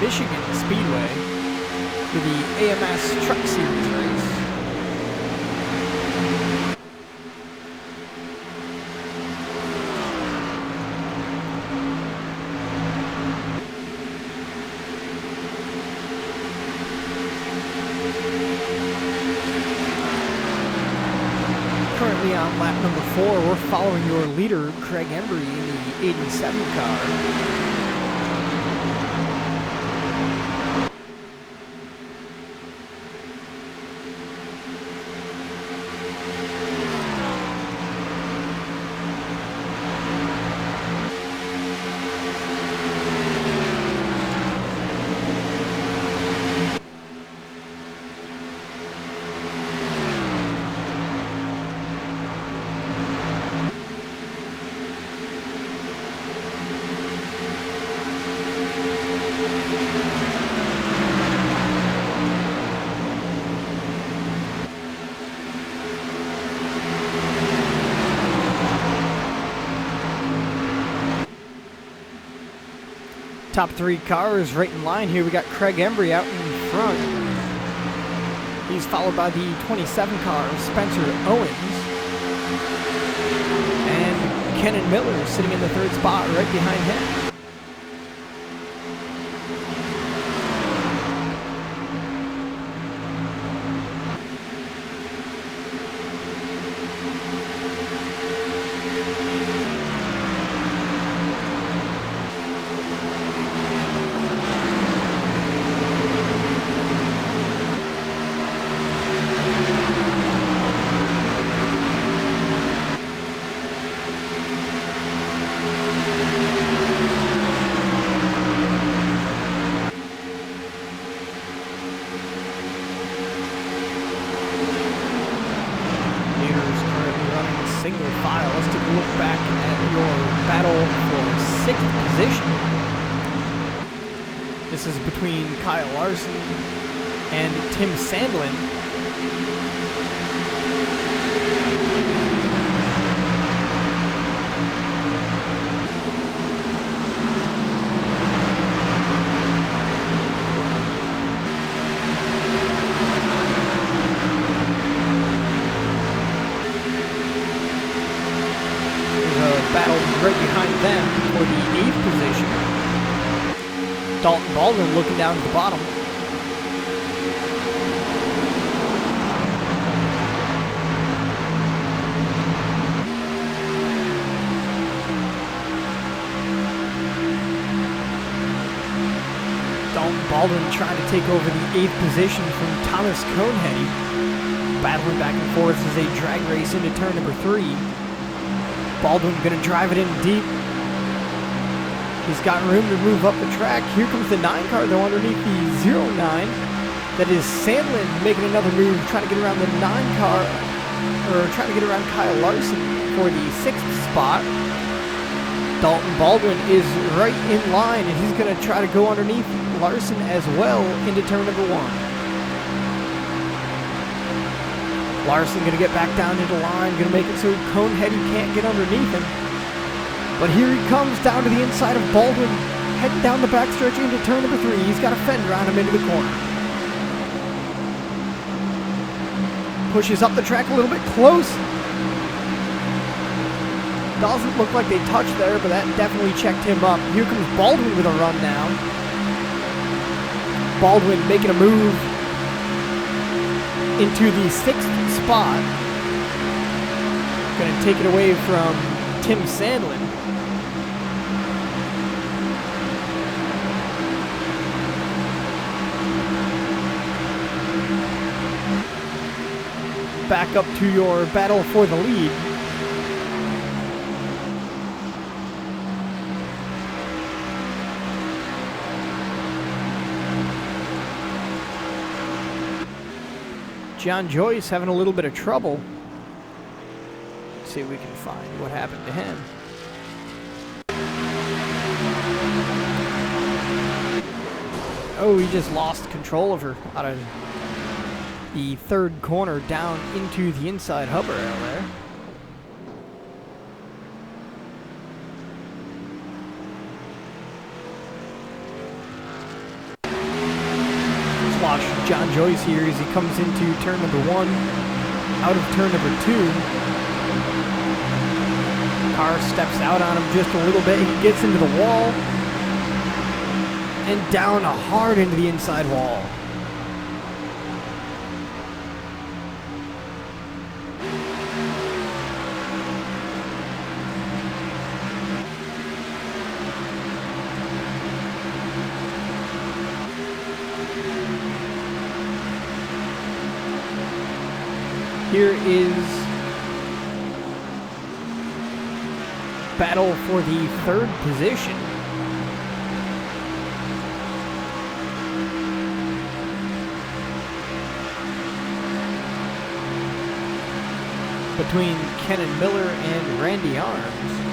Michigan Speedway for the AMS Truck Series race. Currently on lap number 4, we're following your leader, Craig Embry, in the 87 car. Top 3 cars right in line here. We got Craig Embry out in front. He's followed by the 27 car, Spencer Owens. And Kenan Miller sitting in the 3rd spot right behind him. Single file. Let's take a look back at your battle for 6th position. This is between Kyle Larson and Tim Sandlin. Battle right behind them for the 8th position. Dalton Baldwin looking down at the bottom. Dalton Baldwin trying to take over the 8th position from Thomas Coneheady. Battling back and forth as they drag race into turn number 3. Baldwin going to drive it in deep. He's got room to move up the track. Here comes the 9 car, though, underneath the 09. That is Sandlin making another move, trying to get around the 9 car, or trying to get around Kyle Larson for the 6th spot. Dalton Baldwin is right in line, and he's going to try to go underneath Larson as well into turn number 1. Larson going to get back down into line, going to make it so Coneheady can't get underneath him. But here he comes down to the inside of Baldwin, heading down the backstretch into turn number 3. He's got a fender on him into the corner. Pushes up the track a little bit close. Doesn't look like they touched there, but that definitely checked him up. Here comes Baldwin with a run now. Baldwin making a move into the 6th spot. Going to take it away from Tim Sandlin. Back up to your battle for the lead. John Joyce having a little bit of trouble. Let's see if we can find what happened to him. Oh, he just lost control of her out of the 3rd corner down into the inside hub rail there. John Joyce here as he comes into turn number 1, out of turn number 2. Car steps out on him just a little bit. He gets into the wall and down hard into the inside wall. Here is battle for the 3rd position. Between Kenan Miller and Randy Arms.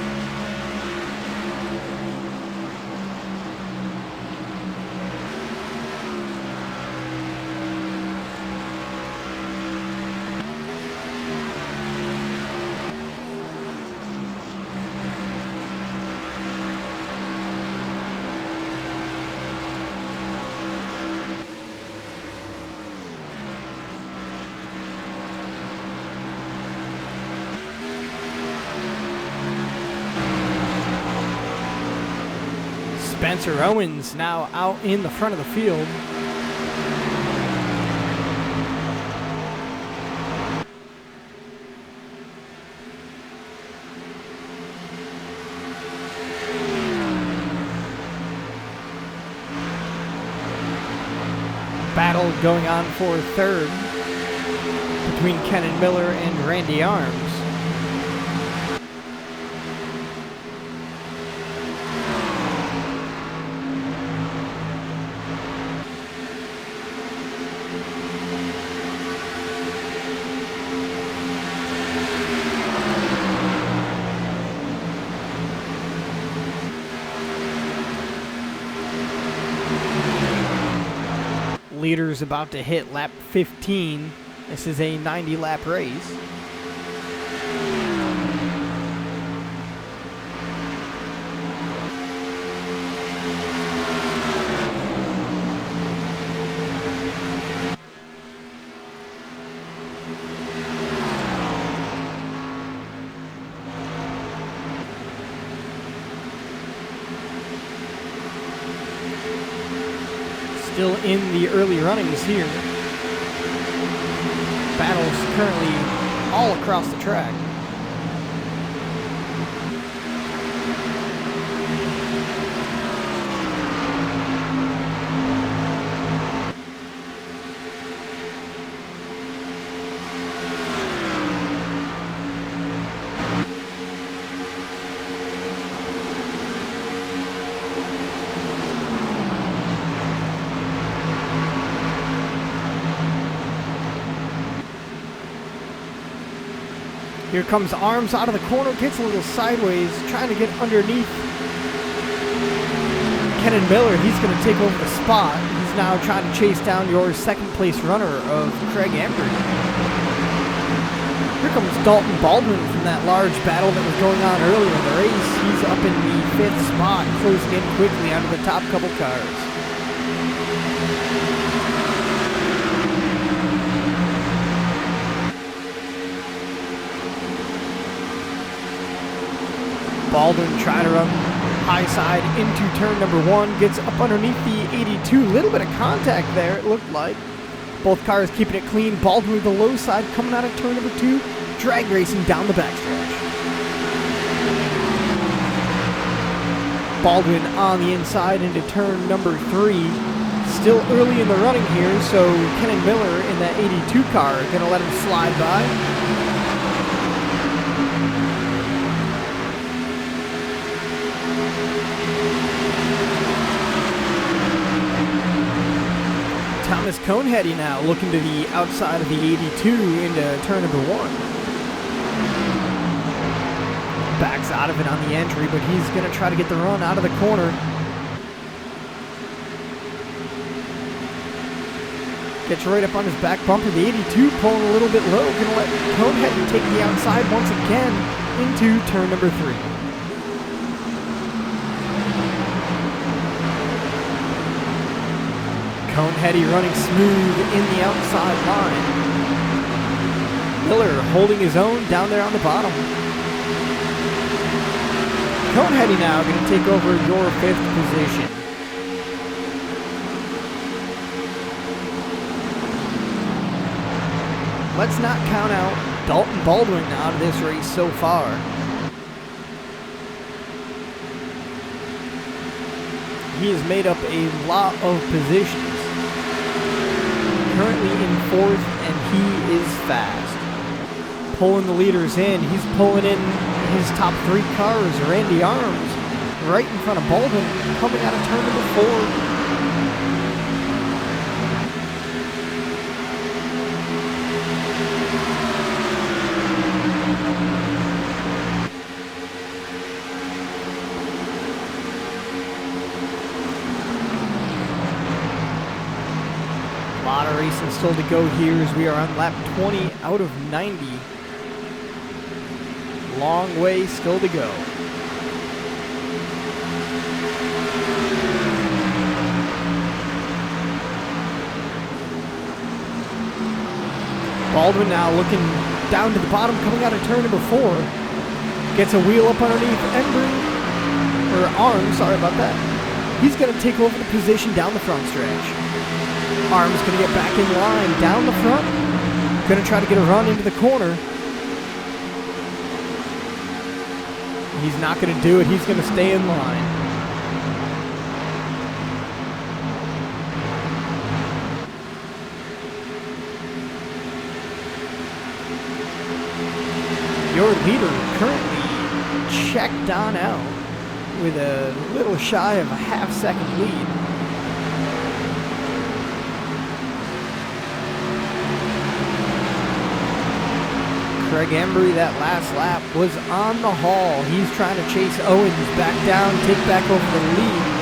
Spencer Owens now out in the front of the field. Battle going on for 3rd between Kenan Miller and Randy Arms. Leader's about to hit lap 15. This is a 90-lap race. Still in the early runnings here. Battles currently all across the track. Here comes Arms out of the corner, gets a little sideways, trying to get underneath Kenan Miller. He's going to take over the spot. He's now trying to chase down your 2nd place runner of Craig Embry. Here comes Dalton Baldwin from that large battle that was going on earlier in the race. He's up in the 5th spot, closing in quickly onto the top couple cars. Baldwin trying to run high side into turn number 1, gets up underneath the 82. Little bit of contact there, it looked like. Both cars keeping it clean. Baldwin with the low side coming out of turn number 2, drag racing down the backstretch. Baldwin on the inside into turn number 3. Still early in the running here, so Kenan Miller in that 82 car going to let him slide by. Thomas Coneheady now looking to the outside of the 82 into turn number 1. Backs out of it on the entry, but he's going to try to get the run out of the corner. Gets right up on his back bumper. The 82 pulling a little bit low. Going to let Coneheady take the outside once again into turn number 3. Coneheady running smooth in the outside line. Miller holding his own down there on the bottom. Coneheady now going to take over your 5th position. Let's not count out Dalton Baldwin out of this race so far. He has made up a lot of positions. Currently in 4th, and he is fast. Pulling the leaders in. He's pulling in his top 3 cars. Randy Arms right in front of Baldwin coming out of turn number 4. A lot of racing still to go here as we are on lap 20 out of 90. Long way still to go. Baldwin now looking down to the bottom, coming out of turn number 4. Gets a wheel up underneath Embry, or Arms, sorry about that. He's going to take over the position down the front stretch. Arms going to get back in line down the front. Going to try to get a run into the corner. He's not going to do it. He's going to stay in line. Your leader currently checked on out with a little shy of a half-second lead. Craig Embry, that last lap, was on the haul. He's trying to chase Owens back down, take back over the lead.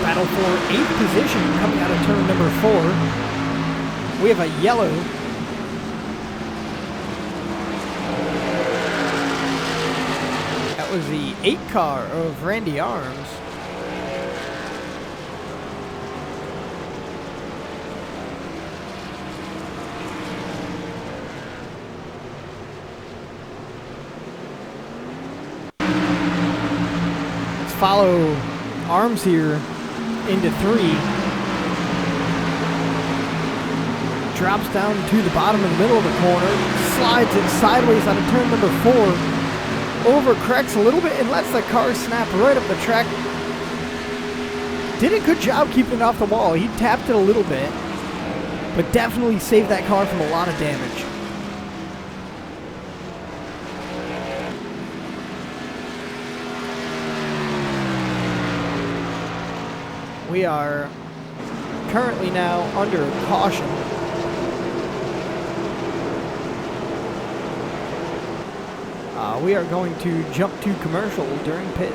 Battle for 8th position coming out of turn number 4. We have a yellow. That was the 8 car of Randy Arms. Let's follow Arms here into 3. Drops down to the bottom in the middle of the corner. Slides it sideways out of turn number 4. Overcorrects a little bit and lets the car snap right up the track. Did a good job keeping it off the wall. He tapped it a little bit, but definitely saved that car from a lot of damage. We are currently now under caution. We are going to jump to commercial during pits.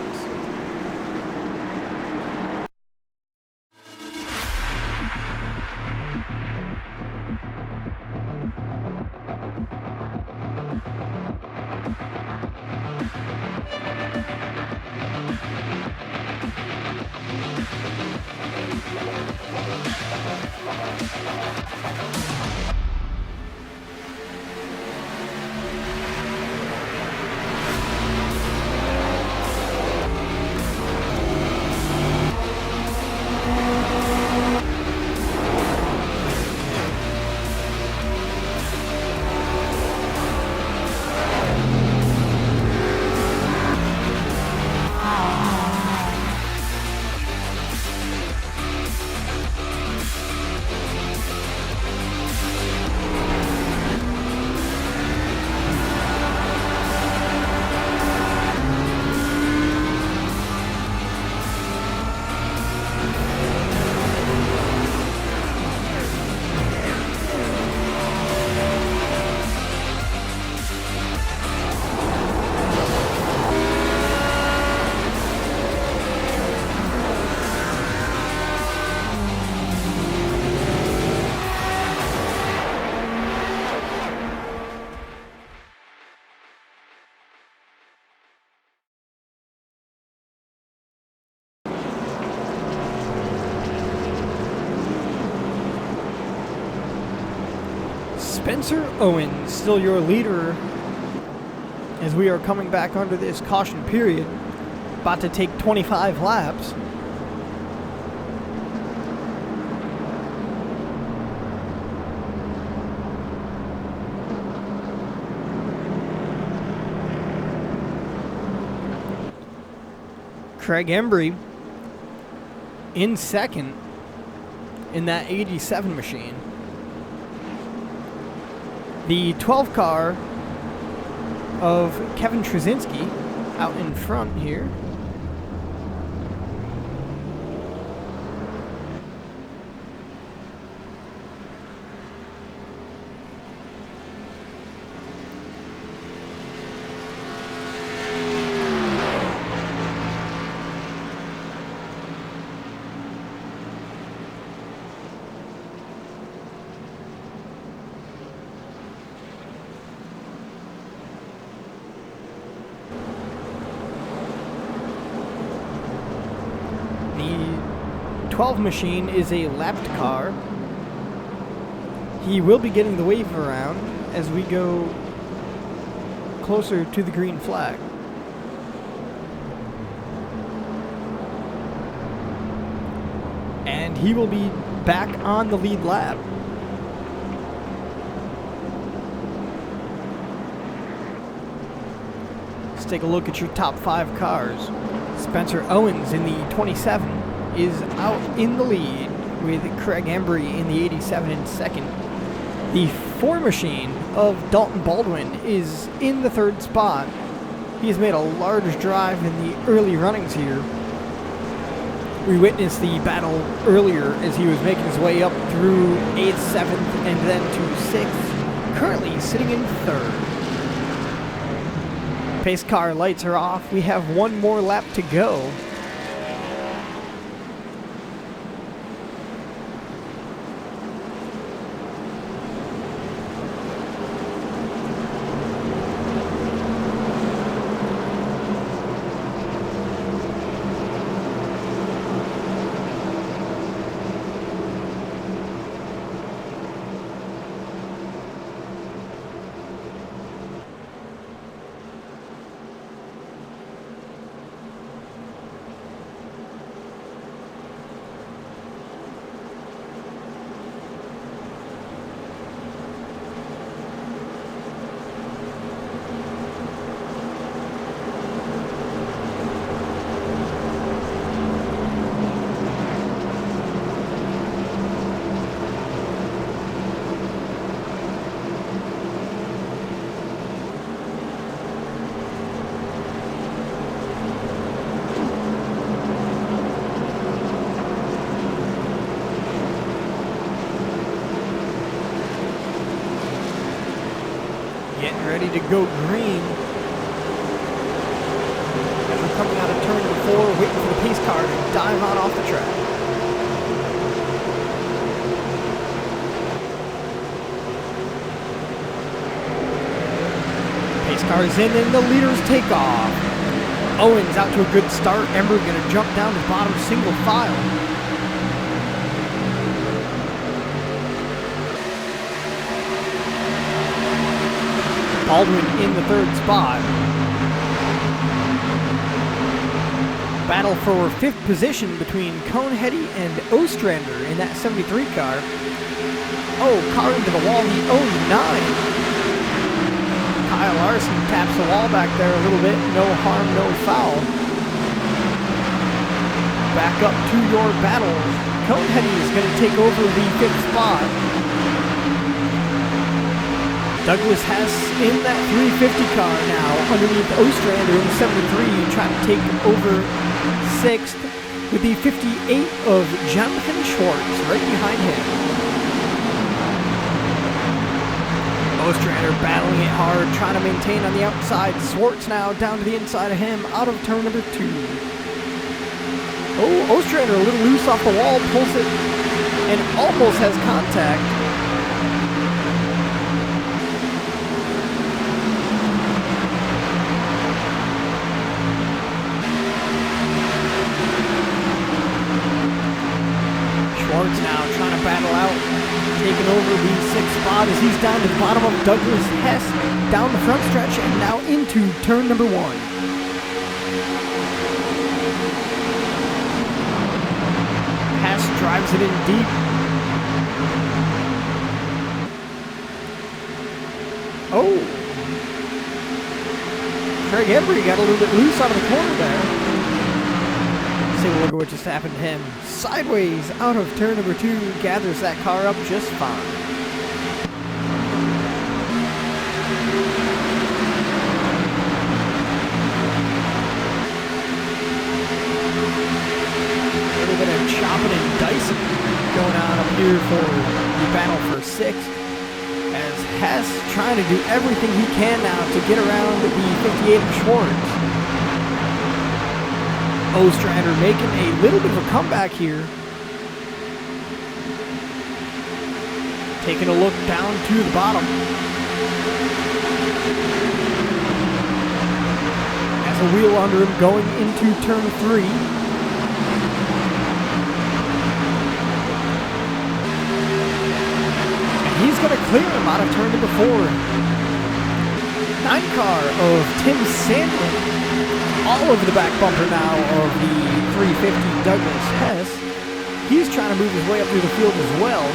Spencer Owens, still your leader as we are coming back under this caution period. About to take 25 laps. Craig Embry in second in that 87 machine. The 12 car of Kevin Trzynski out in front here. The 12 machine is a lapped car. He will be getting the wave around as we go closer to the green flag. And he will be back on the lead lap. Let's take a look at your top 5 cars. Spencer Owens in the 27 is out in the lead with Craig Embry in the 87 in second. The 4 machine of Dalton Baldwin is in the 3rd spot. He has made a large drive in the early runnings here. We witnessed the battle earlier as he was making his way up through 8th, 7th, and then to 6th. Currently sitting in 3rd. Pace car lights are off. We have one more lap to go. Getting ready to go green. As we're coming out of turn number 4, waiting for the pace car to dive on off the track. Pace car is in and the leaders take off. Owens out to a good start. Embry going to jump down the bottom single file. Baldwin in the 3rd spot. Battle for 5th position between Coneheady and Ostrander in that 73 car. Oh, car into the wall, the 09. Kyle Larson taps the wall back there a little bit. No harm, no foul. Back up to your battle. Coneheady is going to take over the 5th spot. Douglas Hess in that 350 car now, underneath Ostrander in the 73, trying to take over 6th with the 58 of Jonathan Schwartz right behind him. Ostrander battling it hard, trying to maintain on the outside. Schwartz now down to the inside of him, out of turn number 2. Oh, Ostrander a little loose off the wall, pulls it, and almost has contact. Schwartz now trying to battle out taking over the 6th spot as he's down to the bottom of Douglas Hess, down the front stretch and now into turn number 1. Hess drives it in deep. Oh! Craig Embry got a little bit loose out of the corner there. Let's take a look at what just happened to him. Sideways out of turn number 2, gathers that car up just fine. A little bit of chopping and dicing going on up here for the battle for 6th. As Hess trying to do everything he can now to get around the 58 of Schwartz. Ostrander making a little bit of a comeback here. Taking a look down to the bottom. Has a wheel under him going into turn 3. He's going to clear him out of turn number 4. 9 car of Tim Sandlin all over the back bumper now of the 350 Douglas Hess. He's trying to move his way up through the field as well.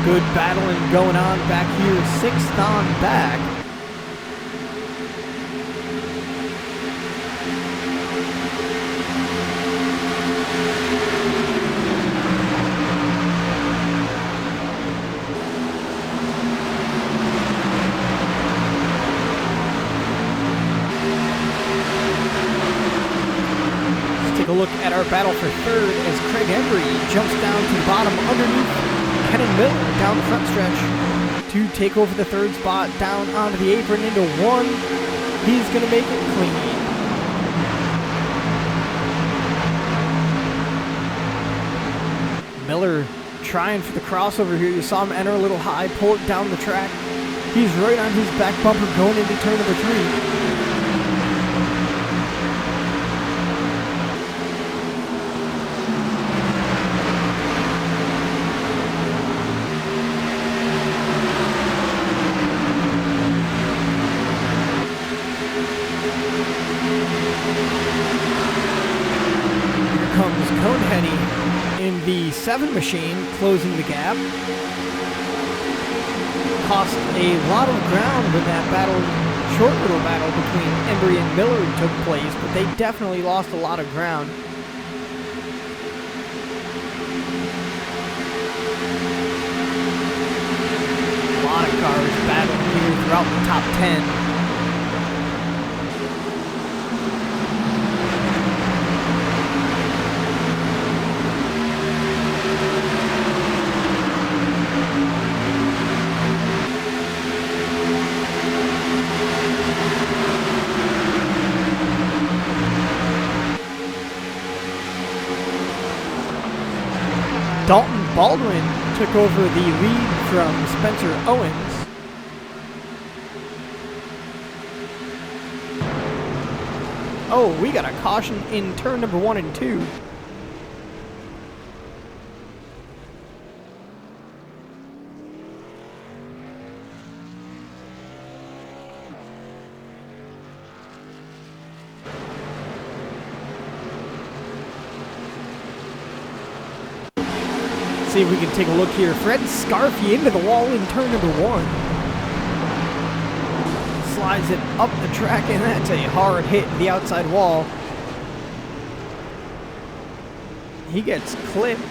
Good battling going on back here, 6th on back. Take a look at our battle for 3rd as Craig Embry jumps down to the bottom underneath Kenan Miller down the front stretch to take over the 3rd spot down onto the apron into 1. He's going to make it clean. Miller trying for the crossover here. You saw him enter a little high, pull it down the track. He's right on his back bumper going into turn number 3. Comes Coneheady in the 7 machine, closing the gap. Cost a lot of ground when that battle, short little battle between Embry and Miller took place, but they definitely lost a lot of ground. A lot of cars battling here throughout the top 10. Dalton Baldwin took over the lead from Spencer Owens. Oh, we got a caution in turn number 1 and 2. See if we can take a look here. Fred Scarfy into the wall in turn number 1. Slides it up the track, and that's a hard hit the outside wall. He gets clipped.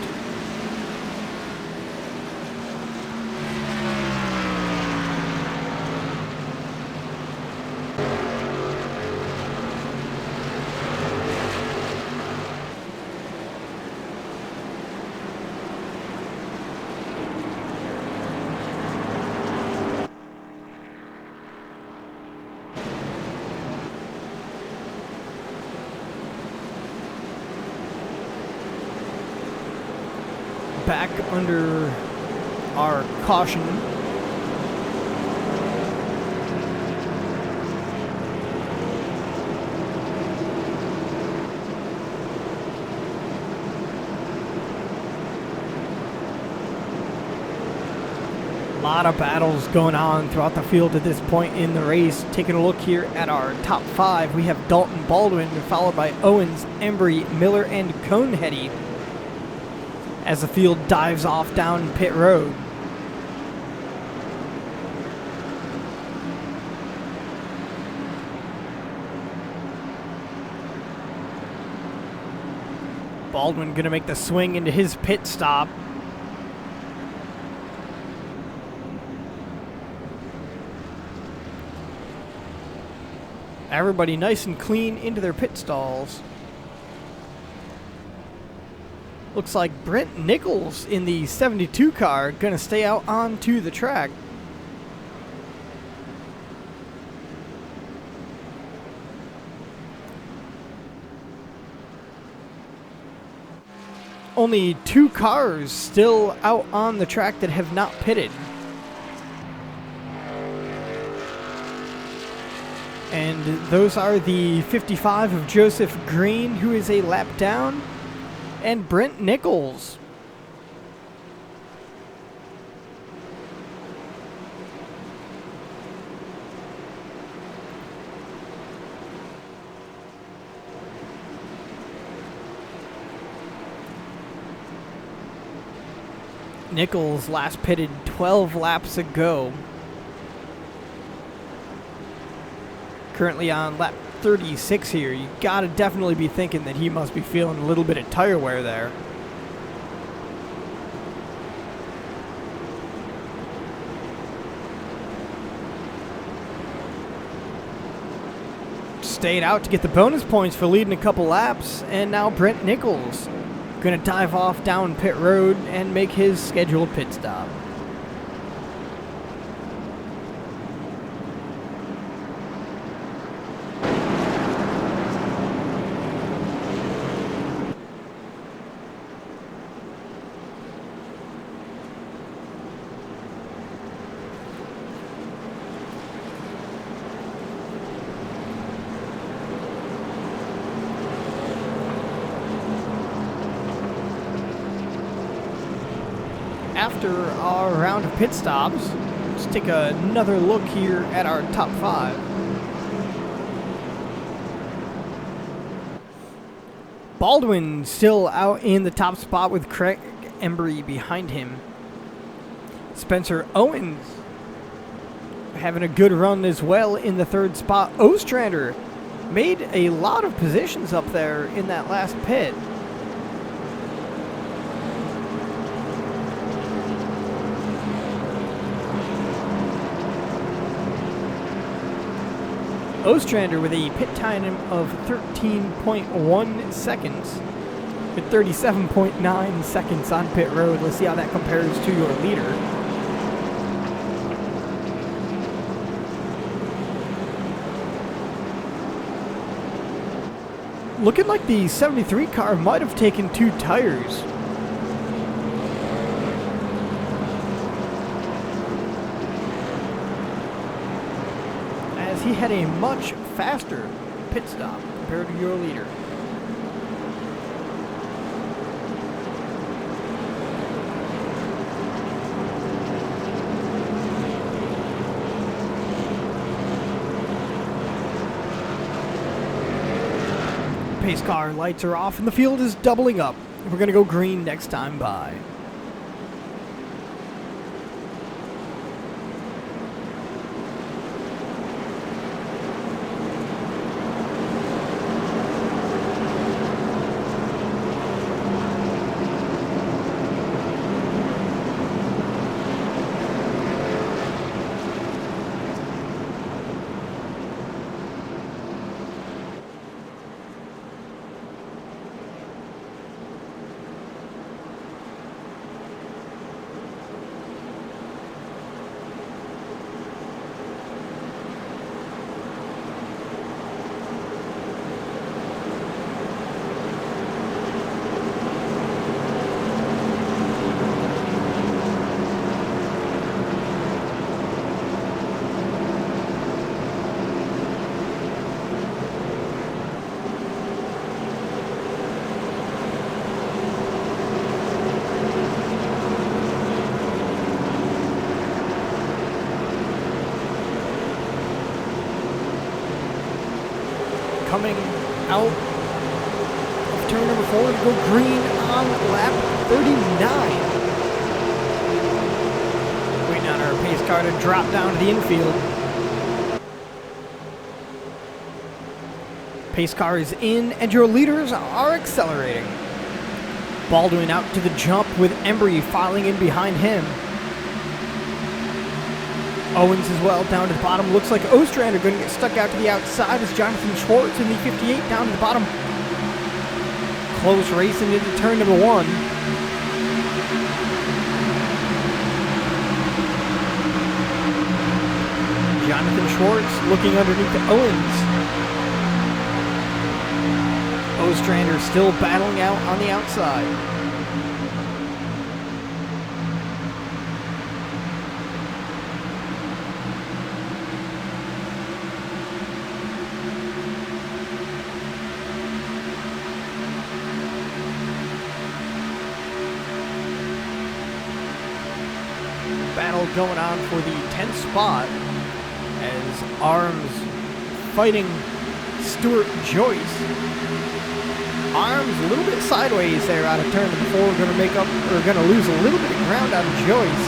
Back under our caution. lot of battles going on throughout the field at this point in the race. Taking a look here at our top 5, we have Dalton Baldwin, followed by Owens, Embry, Miller, and Coneheady as the field dives off down pit road. Baldwin going to make the swing into his pit stop. Everybody nice and clean into their pit stalls. Looks like Brent Nichols in the 72 car going to stay out onto the track. Only 2 cars still out on the track that have not pitted. And those are the 55 of Joseph Green, who is a lap down, and Brent Nichols. Nichols last pitted 12 laps ago. Currently on lap 36 here. You gotta definitely be thinking that he must be feeling a little bit of tire wear there. Stayed out to get the bonus points for leading a couple laps, and now Brent Nichols gonna dive off down pit road and make his scheduled pit stop. After our round of pit stops, let's take another look here at our top 5. Baldwin still out in the top spot with Craig Embry behind him. Spencer Owens having a good run as well in the 3rd spot. Ostrander made a lot of positions up there in that last pit. Ostrander with a pit time of 13.1 seconds with 37.9 seconds on pit road. Let's see how that compares to your leader. Looking like the 73 car might have taken 2 tires. He had a much faster pit stop compared to your leader. Pace car lights are off and the field is doubling up. We're going to go green next time by. coming out of turn number 4 to go green on lap 39. Waiting on our pace car to drop down to the infield. Pace car is in, and your leaders are accelerating. Baldwin out to the jump with Embry filing in behind him. Owens as well down to the bottom. Looks like Ostrander going to get stuck out to the outside as Jonathan Schwartz in the 58 down to the bottom. Close racing into turn number 1. Jonathan Schwartz looking underneath Owens. Ostrander still battling out on the outside. Battle going on for the 10th spot as Arms fighting Stuart Joyce. Arms a little bit sideways there out of turn number 4. Going to make up, or going to lose a little bit of ground on Joyce.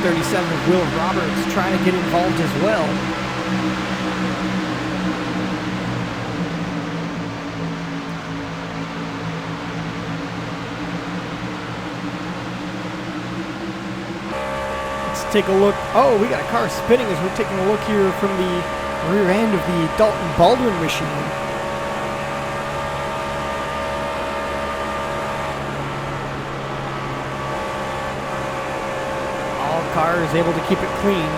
37 Will Roberts trying to get involved as well. Let's take a look. Oh, we got a car spinning as we're taking a look here from the rear end of the Dalton Baldwin machine. Car is able to keep it clean.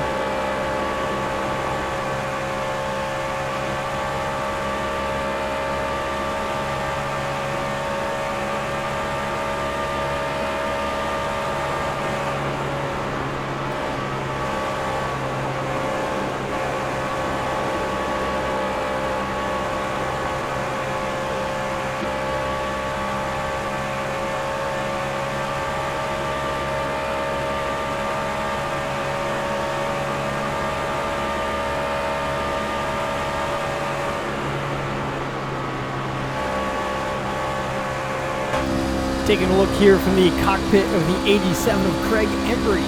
Taking a look here from the cockpit of the 87 of Craig Embry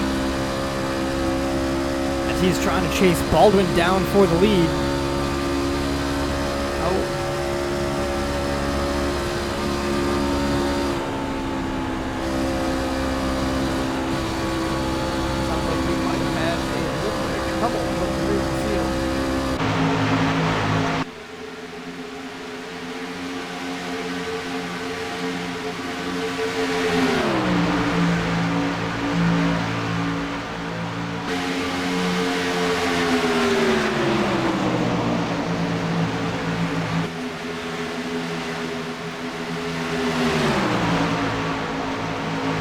as he's trying to chase Baldwin down for the lead. Sounds like we might have had a little bit of trouble with the rear field.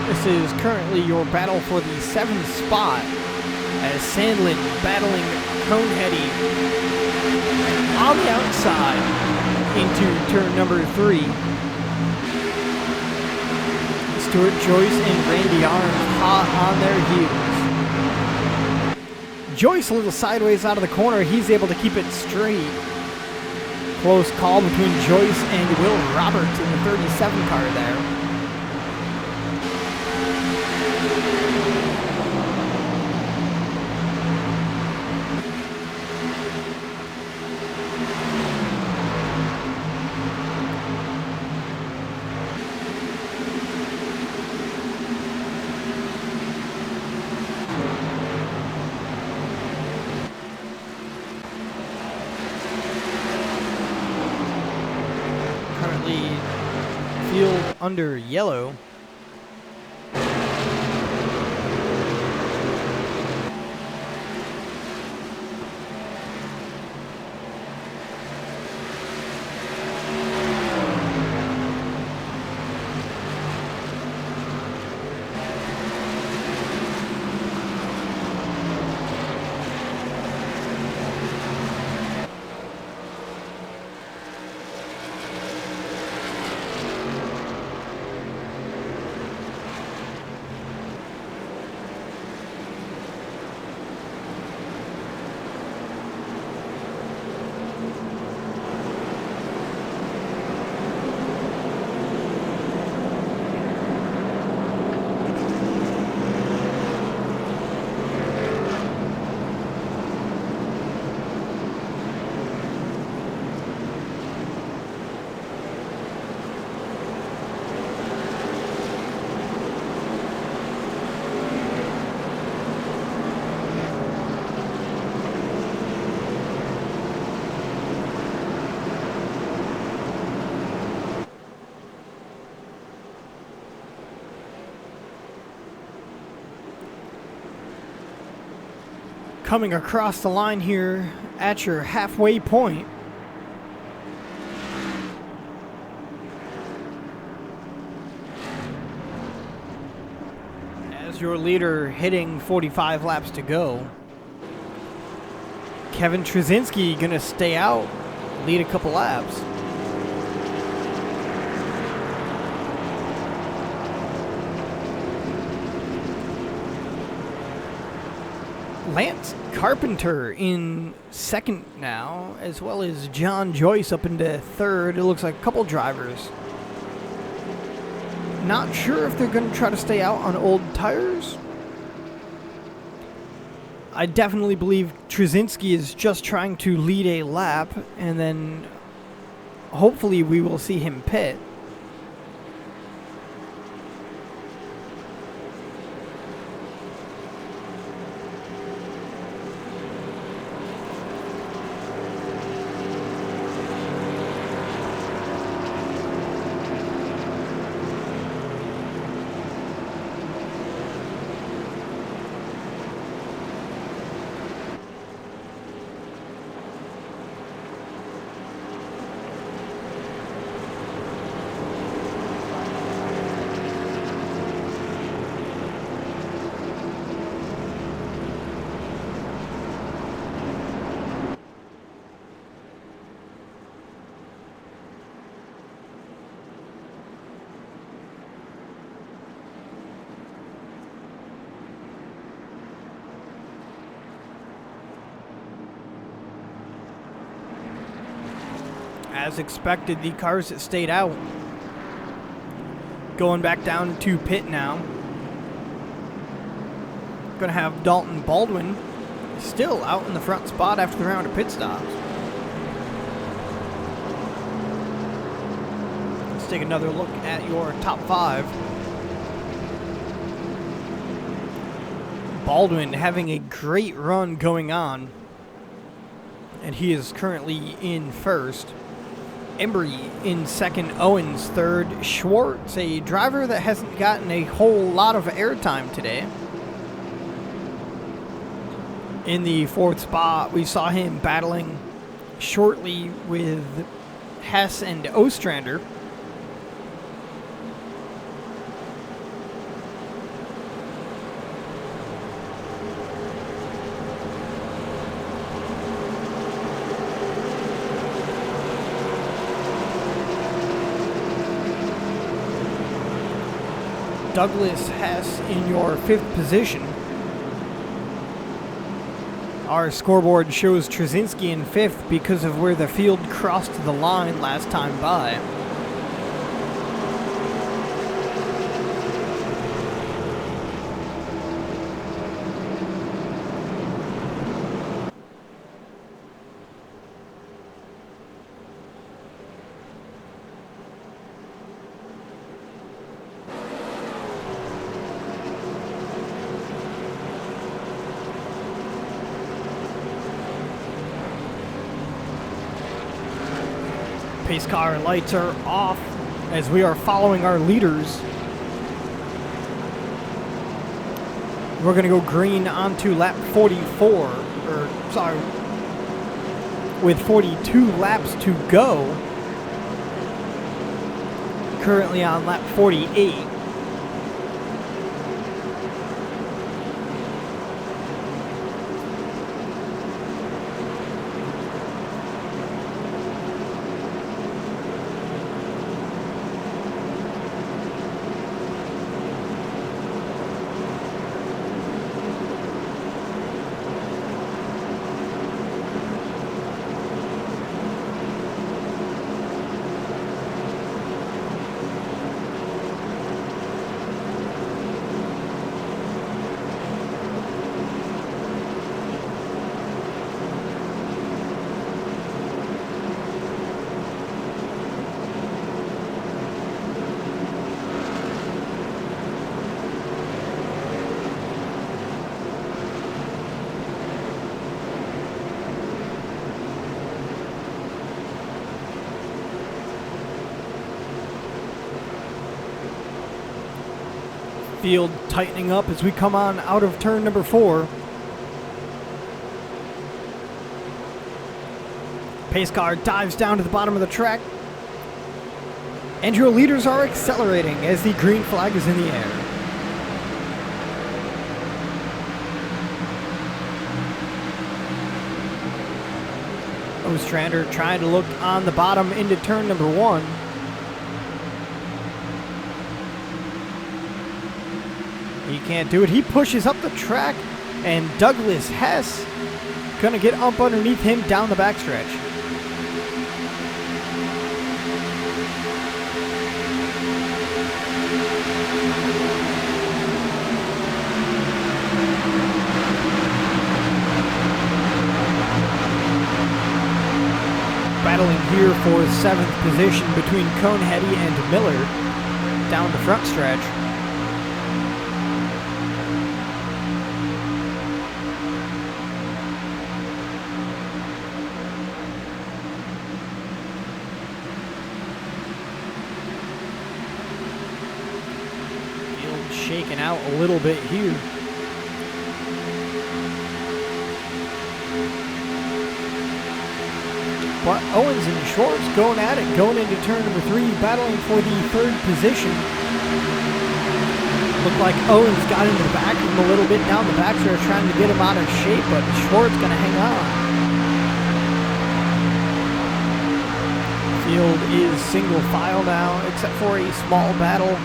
This is currently your battle for the 7th spot as Sandlin battling Coneheady on the outside into turn number 3. Stuart Joyce and Randy Arms hot on their heels. Joyce a little sideways out of the corner. He's able to keep it straight. Close call between Joyce and Will Roberts in the 37 car there. Field under yellow. coming across the line here at your halfway point. As your leader hitting 45 laps to go. Kevin Trzynski gonna stay out, lead a couple laps. Lance Carpenter in second now, as well as John Joyce up into third. It looks like a couple drivers. Not sure if they're going to try to stay out on old tires. I definitely believe Trzynski is just trying to lead a lap, and then hopefully we will see him pit. As expected, the cars that stayed out going back down to pit now. Going to have Dalton Baldwin still out in the front spot after the round of pit stops. Let's take another look at your top five. Baldwin having a great run going on, and he is currently in first. Embry in second, Owens third, Schwartz, a driver that hasn't gotten a whole lot of airtime today. In the fourth spot, we saw him battling shortly with Hess and Ostrander. Douglas Hess in your fifth position. Our scoreboard shows Trzynski in fifth because of where the field crossed the line last time by. Pace car lights are off as we are following our leaders. We're going to go green onto lap 44, with 42 laps to go. Currently on lap 48. Field tightening up as we come on out of turn number 4. Pace car dives down to the bottom of the track. And your leaders are accelerating as the green flag is in the air. Ostrander trying to look on the bottom into turn number 1. He can't do it. He pushes up the track, and Douglas Hess gonna get up underneath him down the backstretch. Battling here for 7th position between Coneheady and Miller down the front stretch. Field shaking out a little bit here. But Owens and Schwartz going at it, going into turn number 3, battling for the 3rd position. Looked like Owens got into the back of him a little bit down the backstretch, trying to get him out of shape, but Schwartz going to hang on. Field is single file now, except for a small battle.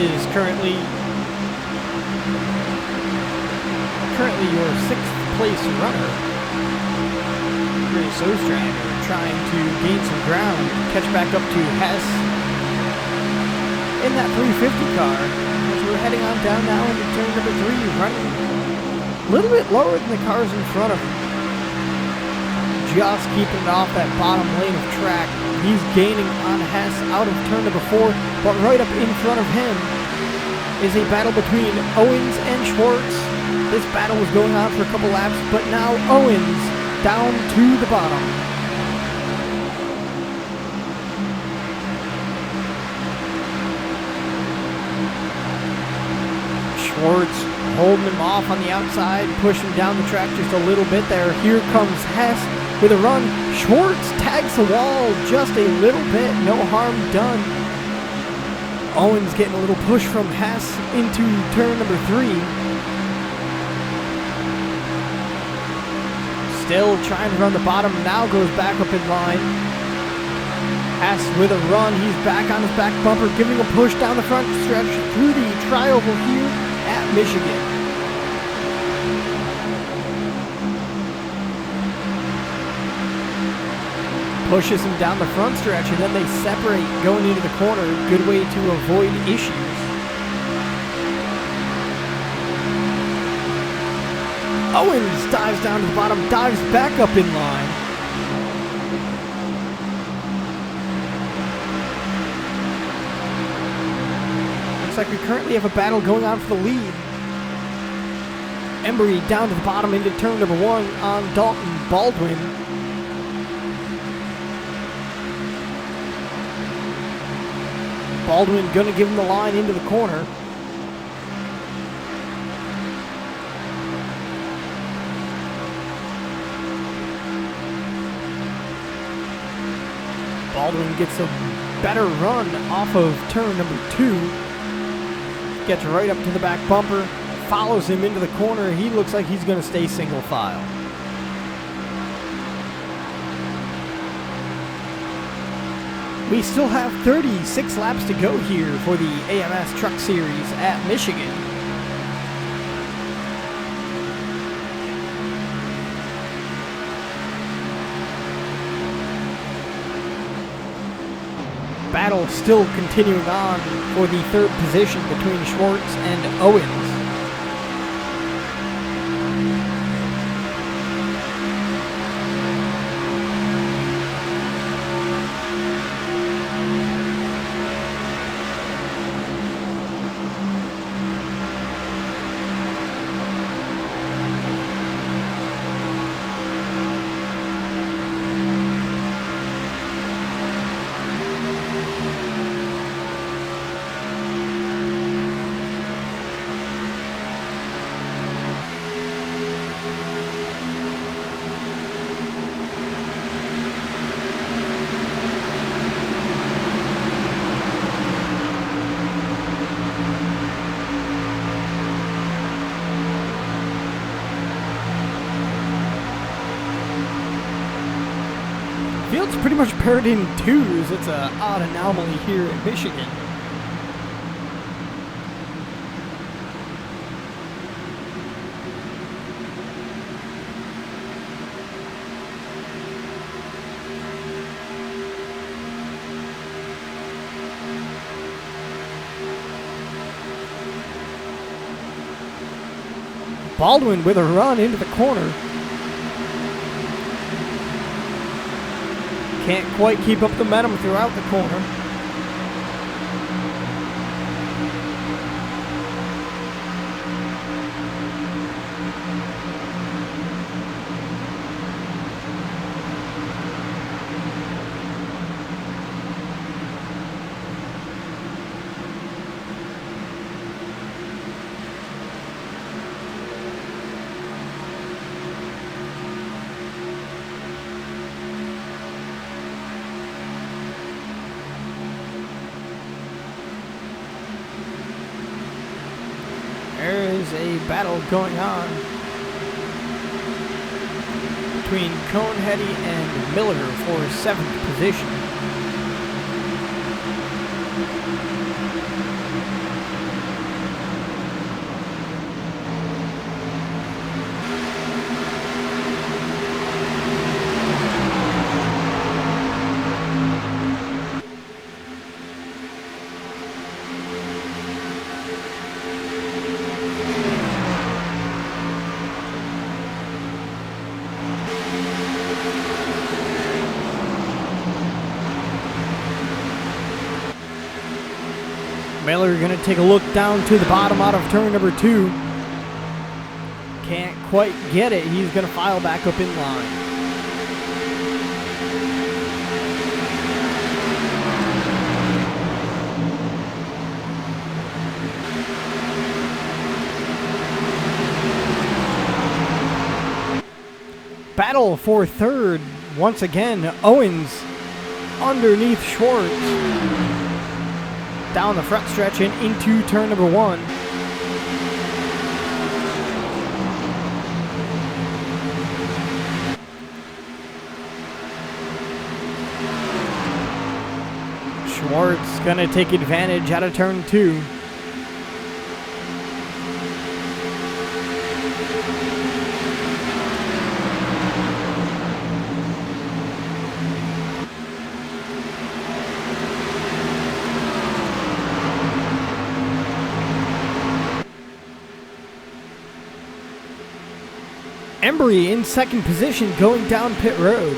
Is currently your 6th place runner, Chris Ostrander, trying to gain some ground, catch back up to Hess in that 350 car as we're heading on down now into turn number 3, running a little bit lower than the cars in front of him, just keeping it off that bottom lane of track. He's gaining on Hess out of turn number 4, but right up in front of him is a battle between Owens and Schwartz. This battle was going on for a couple laps, but now Owens down to the bottom. Schwartz holding him off on the outside, pushing down the track just a little bit there. Here comes Hess with a run. Schwartz tags the wall just a little bit, no harm done. Owens getting a little push from Hess into turn number 3. Still trying to run the bottom, now goes back up in line. Hess with a run, he's back on his back bumper, giving a push down the front stretch through the trioval here at Michigan. Pushes him down the front stretch, and then they separate going into the corner. Good way to avoid issues. Owens dives down to the bottom, dives back up in line. Looks like we currently have a battle going on for the lead. Embry down to the bottom into turn number 1 on Dalton Baldwin. Baldwin gonna give him the line into the corner. Baldwin gets a better run off of turn number 2. Gets right up to the back bumper, follows him into the corner. He looks like he's gonna stay single file. We still have 36 laps to go here for the AMS Truck Series at Michigan. Battle still continuing on for the third position between Schwartz and Owens. Field's pretty much paired in twos. It's an odd anomaly here in Michigan. Baldwin with a run into the corner. Can't quite keep up the momentum throughout the corner. There is a battle going on between Coneheady and Miller for 7th position. Miller going to take a look down to the bottom out of turn number 2. Can't quite get it. He's going to file back up in line. Battle for third. Once again, Owens underneath Schwartz. Down the front stretch and into turn number 1. Schwartz gonna take advantage out of turn 2. Embry in second position going down pit road.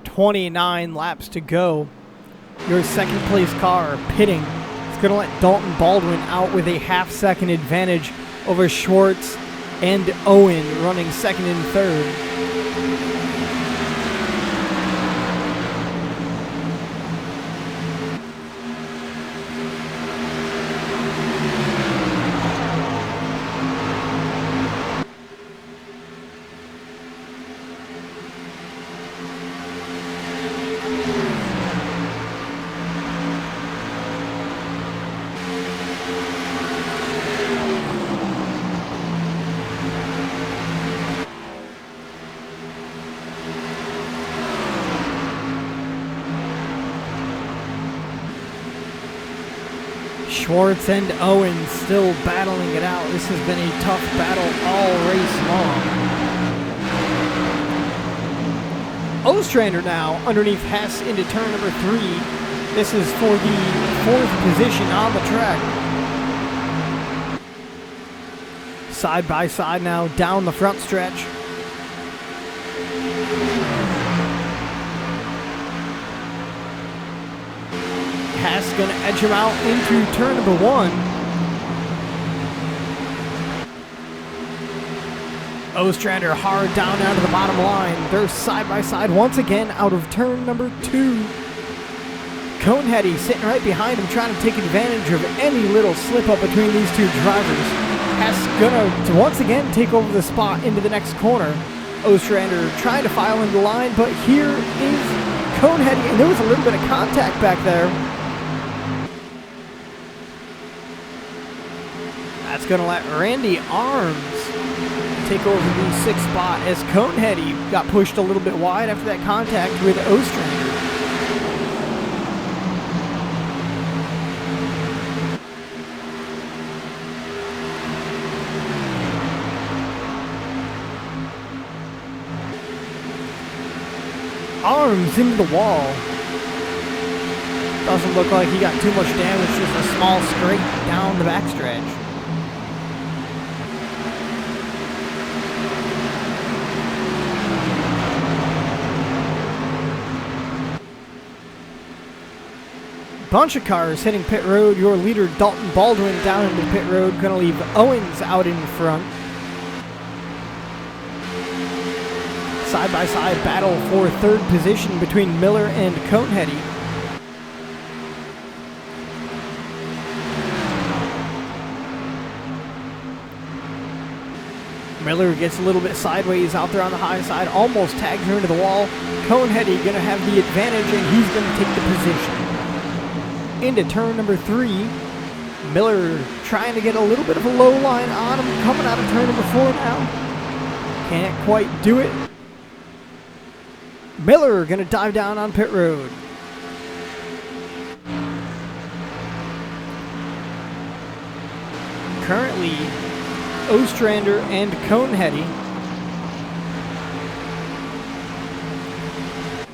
.29 laps to go. Your second place car pitting. It's going to let Dalton Baldwin out with a half-second advantage over Schwartz and Owen running second and third. Schwartz and Owens still battling it out. This has been a tough battle all race long. Ostrander now underneath Hess into turn number 3. This is for the 4th position on the track. Side by side now down the front stretch. Hess going to edge him out into turn number 1. Ostrander hard down to the bottom line. They're side by side once again out of turn number 2. Coneheady sitting right behind him trying to take advantage of any little slip up between these two drivers. Hess gonna once again take over the spot into the next corner. Ostrander trying to file into the line, but here is Coneheady, and there was a little bit of contact back there. That's going to let Randy Arms take over the 6th spot as Coneheady got pushed a little bit wide after that contact with Ostrander. Arms into the wall. Doesn't look like he got too much damage, just a small scrape down the backstretch. Bunch of cars hitting pit road. Your leader Dalton Baldwin down into pit road, gonna leave Owens out in front. Side by side battle for 3rd position between Miller and Coneheady. Miller gets a little bit sideways out there on the high side, almost tags her into the wall. Coneheady gonna have the advantage and he's gonna take the position. Into turn number 3. Miller trying to get a little bit of a low line on him, coming out of turn number 4 now. Can't quite do it. Miller gonna dive down on pit road. Currently, Ostrander and Coneheady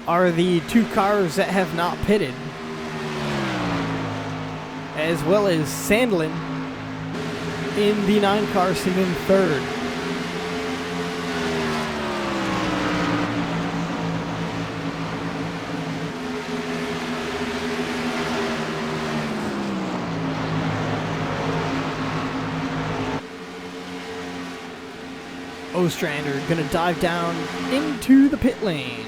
are the 2 cars that have not pitted, as well as Sandlin in the 9 car sitting in 3rd. Ostrander gonna dive down into the pit lane.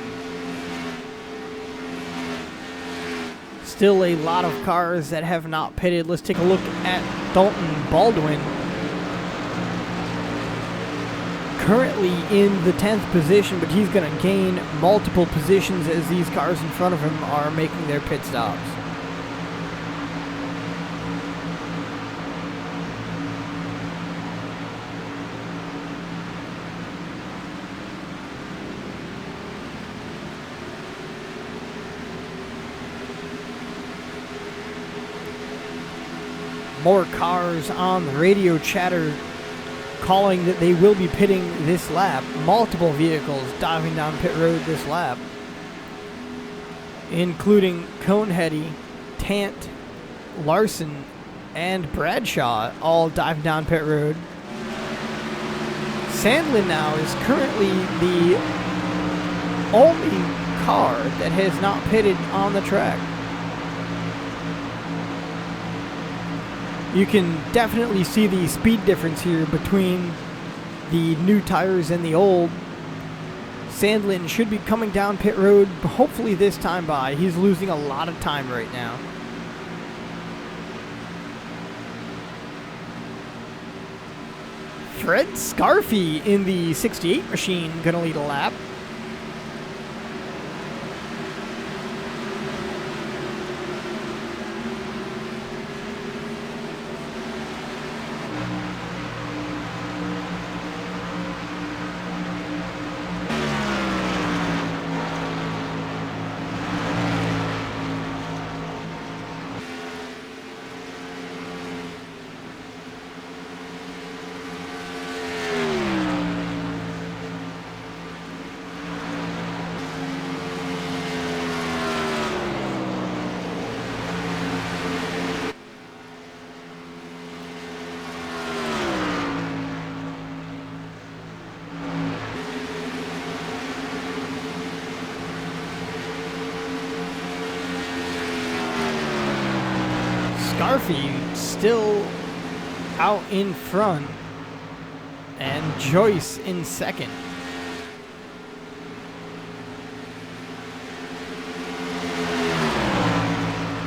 Still a lot of cars that have not pitted. Let's take a look at Dalton Baldwin. Currently in the 10th position, but he's going to gain multiple positions as these cars in front of him are making their pit stops. More cars on the radio chatter calling that they will be pitting this lap. Multiple vehicles diving down pit road this lap, including Coneheady, Tant, Larson, and Bradshaw, all diving down pit road. Sandlin now is currently the only car that has not pitted on the track. You can definitely see the speed difference here between the new tires and the old. Sandlin should be coming down pit road, hopefully this time by. He's losing a lot of time right now. Fred Scarfy in the 68 machine gonna lead a lap. Scarfy still out in front, and Joyce in second.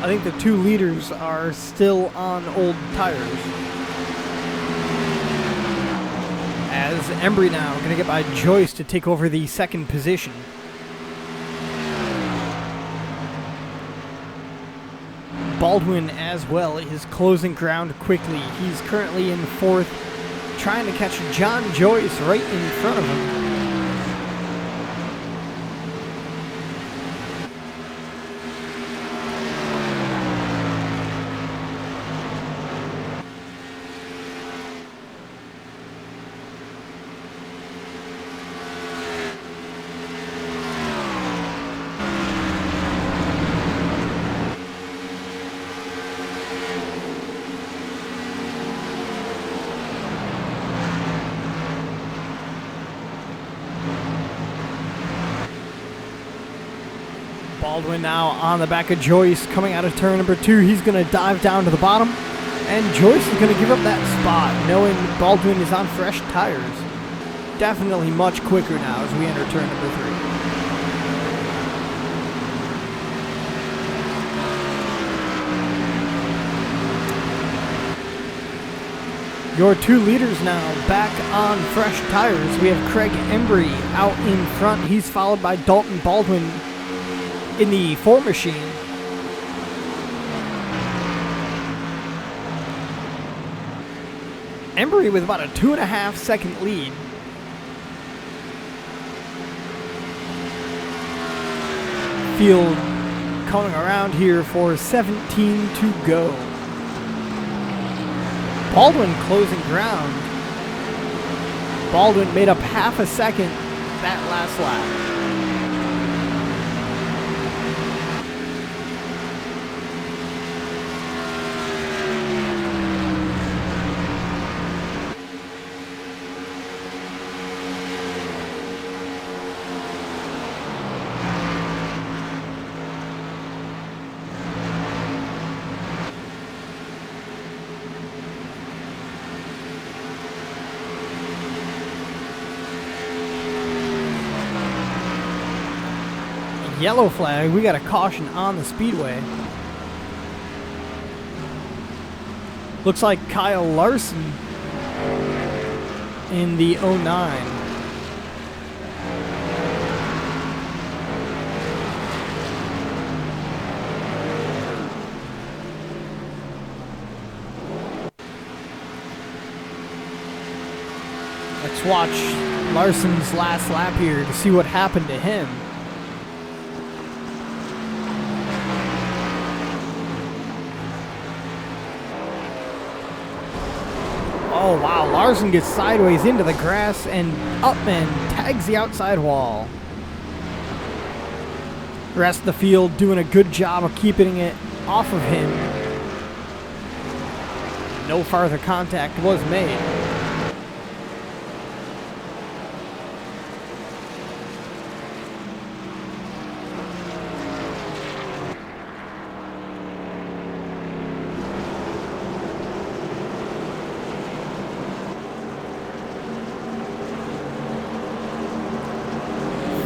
I think the two leaders are still on old tires. As Embry now going to get by Joyce to take over the second position. Baldwin as well is closing ground quickly. He's currently in fourth, trying to catch John Joyce right in front of him. Baldwin now on the back of Joyce, coming out of turn number 2. He's going to dive down to the bottom, and Joyce is going to give up that spot, knowing Baldwin is on fresh tires. Definitely much quicker now as we enter turn number 3. Your two leaders now back on fresh tires. We have Craig Embry out in front. He's followed by Dalton Baldwin in the 4 machine. Embry with about a 2.5 second lead. Field coming around here for 17 to go. Baldwin closing ground. Baldwin made up half a second that last lap. Yellow flag. We got a caution on the speedway. Looks like Kyle Larson in the 09. Let's watch Larson's last lap here to see what happened to him. Oh wow, Larson gets sideways into the grass and up and tags the outside wall. Rest of the field doing a good job of keeping it off of him. No further contact was made.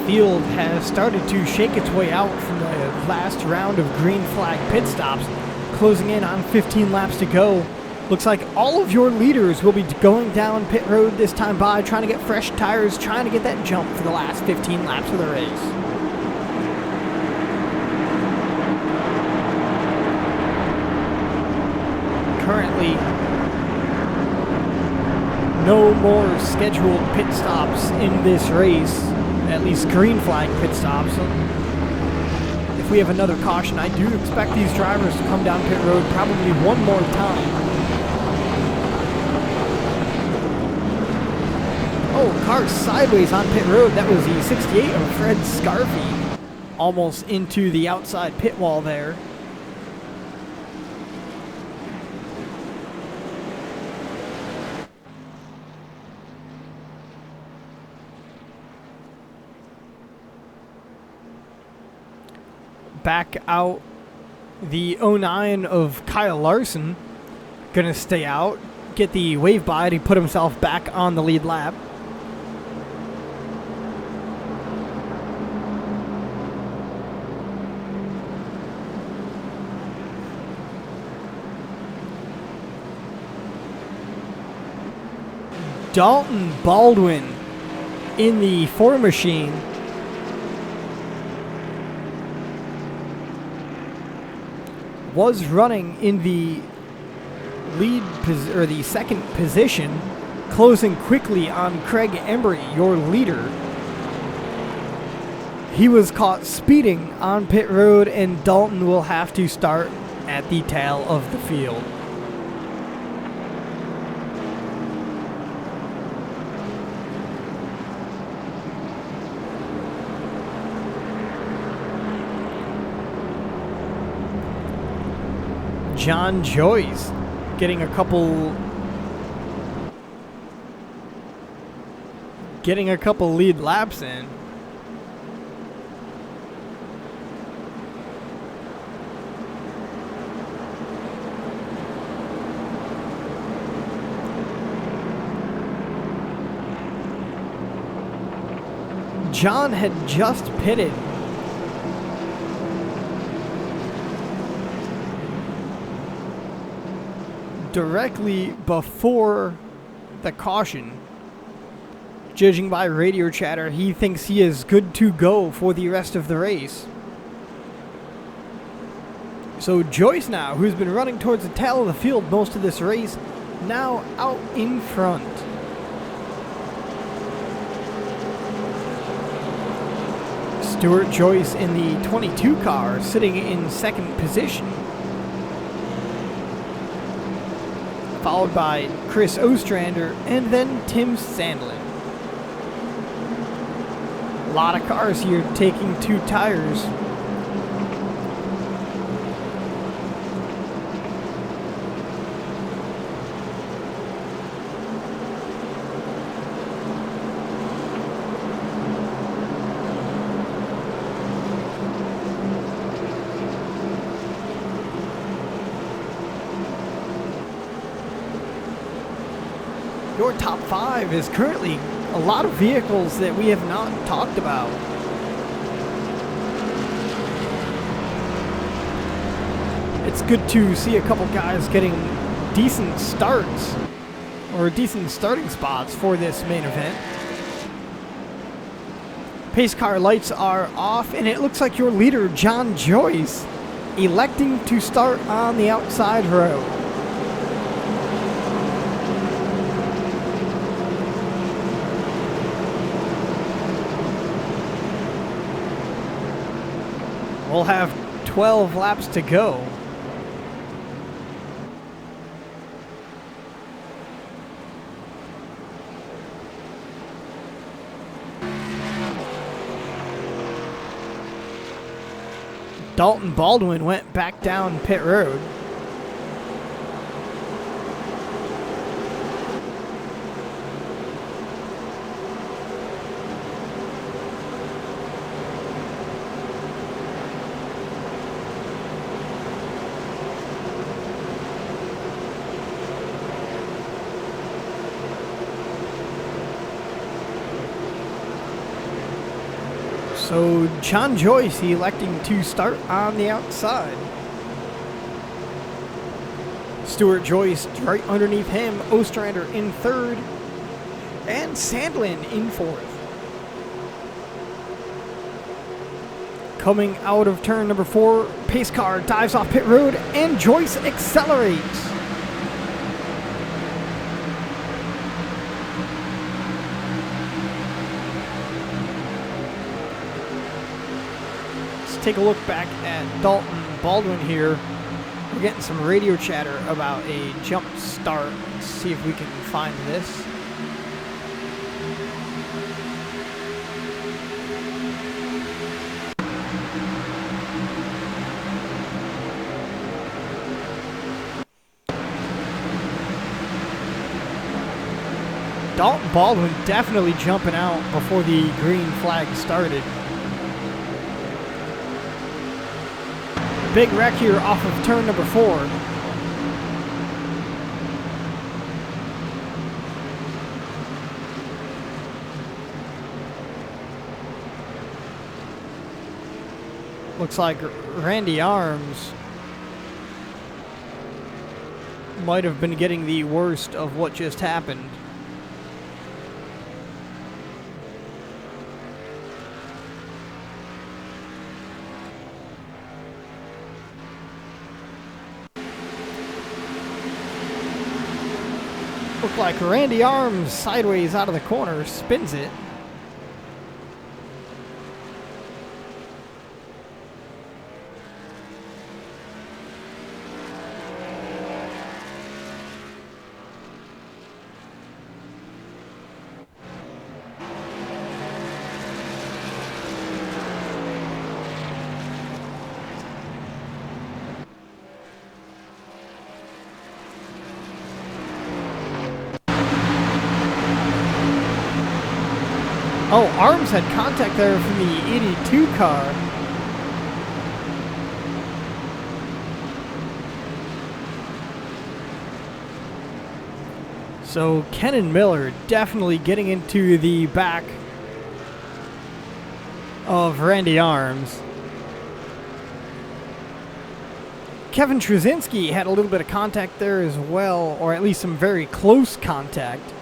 Field has started to shake its way out from the last round of green flag pit stops, closing in on 15 laps to go. Looks like all of your leaders will be going down pit road this time by, trying to get fresh tires, trying to get that jump for the last 15 laps of the race. Currently, no more scheduled pit stops in this race. At least green flag pit stops. If we have another caution, I do expect these drivers to come down pit road probably one more time. Oh, car sideways on pit road. That was the 68 of Fred Scarfy. Almost into the outside pit wall there. Back out the 09 of Kyle Larson. Gonna stay out, get the wave by to put himself back on the lead lap. Dalton Baldwin in the Ford machine was running in the the second position, closing quickly on Craig Embry, your leader. He was caught speeding on pit road, and Dalton will have to start at the tail of the field. John Joyce getting a couple lead laps in. John had just pitted. Directly before the caution. Judging by radio chatter, he thinks he is good to go for the rest of the race. So Joyce now, who's been running towards the tail of the field most of this race, now out in front. Stuart Joyce in the 22 car sitting in second position, followed by Chris Ostrander and then Tim Sandlin. A lot of cars here taking two tires. Your top five is currently a lot of vehicles that we have not talked about. It's good to see a couple guys getting decent starts or decent starting spots for this main event. Pace car lights are off, and it looks like your leader, John Joyce, electing to start on the outside row. We'll have 12 laps to go. Dalton Baldwin went back down pit road. So John Joyce electing to start on the outside. Stuart Joyce right underneath him, Ostrander in third, and Sandlin in fourth. Coming out of turn number 4, pace car dives off pit road, and Joyce accelerates. Take a look back at Dalton Baldwin here. We're getting some radio chatter about a jump start. Let's see if we can find this. Dalton Baldwin definitely jumping out before the green flag started. Big wreck here off of turn number 4. Looks like Randy Arms might have been getting the worst of what just happened. Look like Randy Arms sideways out of the corner, spins it. Oh, Arms had contact there from the 82 car. So Ken Miller definitely getting into the back of Randy Arms. Kevin Trzynski had a little bit of contact there as well, or at least some very close contact.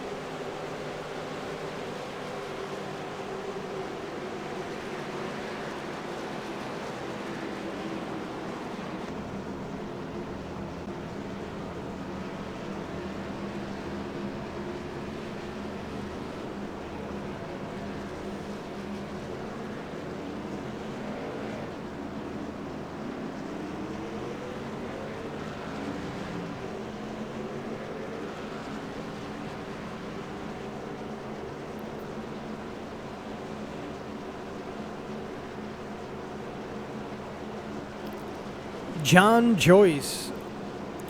John Joyce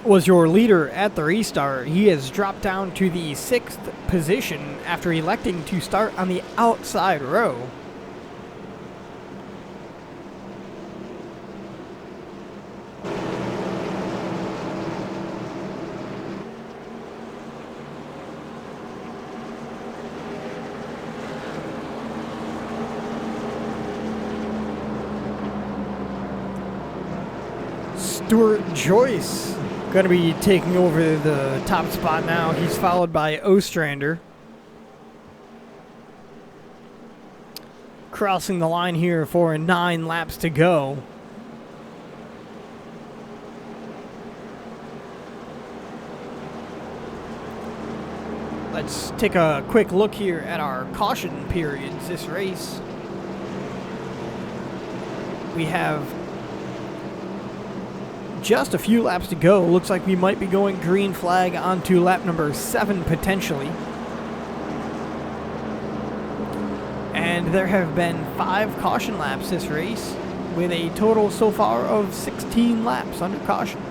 was your leader at the restart. He has dropped down to the 6th position after electing to start on the outside row. Stuart Joyce going to be taking over the top spot now. He's followed by Ostrander. Crossing the line here for 9 laps to go. Let's take a quick look here at our caution periods this race. We have just a few laps to go. Looks like we might be going green flag onto lap number 7 potentially. And there have been 5 caution laps this race, with a total so far of 16 laps under caution.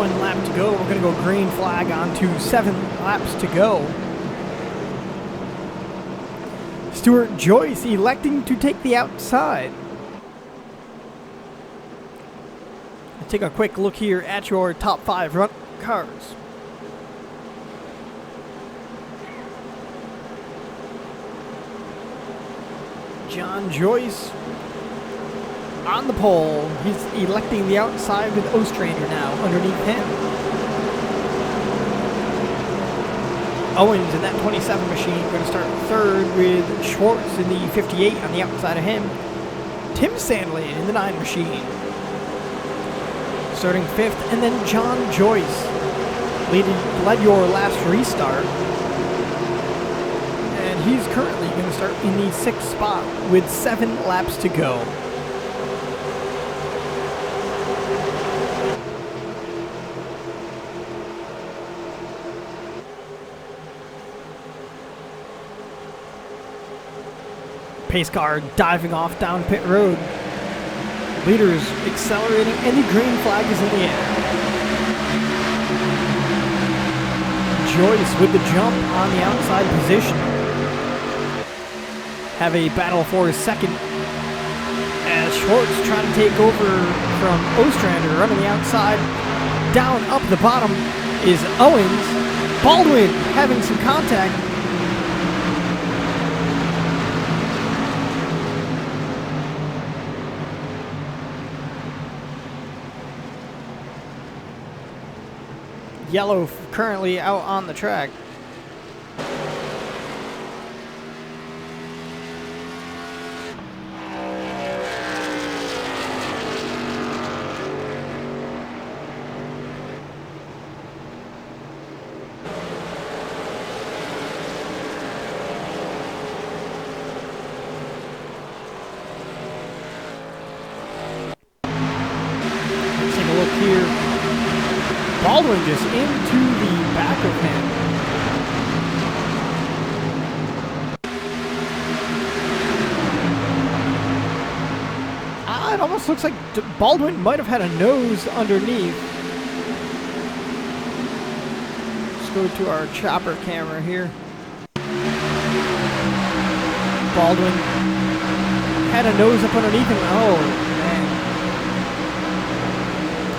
1 lap to go. We're going to go green flag on to 7 laps to go. Stuart Joyce electing to take the outside. Take a quick look here at your top 5 run cars. John Joyce on the pole. He's electing the outside with Ostrander now underneath him. Owens in that 27 machine going to start 3rd with Schwartz in the 58 on the outside of him. Tim Sandlin in the 9 machine starting 5th, and then John Joyce led your last restart. And he's currently going to start in the 6th spot with 7 laps to go. Pace car diving off down pit road. Leaders accelerating, and the green flag is in the air. Joyce with the jump on the outside position. Have a battle for his 2nd as Schwartz trying to take over from Ostrander running the outside. Down up the bottom is Owens. Baldwin having some contact. Yellow currently out on the track. Let's take a look here. Baldwin just into the back of him. It almost looks like Baldwin might have had a nose underneath. Let's go to our chopper camera here. Baldwin had a nose up underneath him. Oh, man.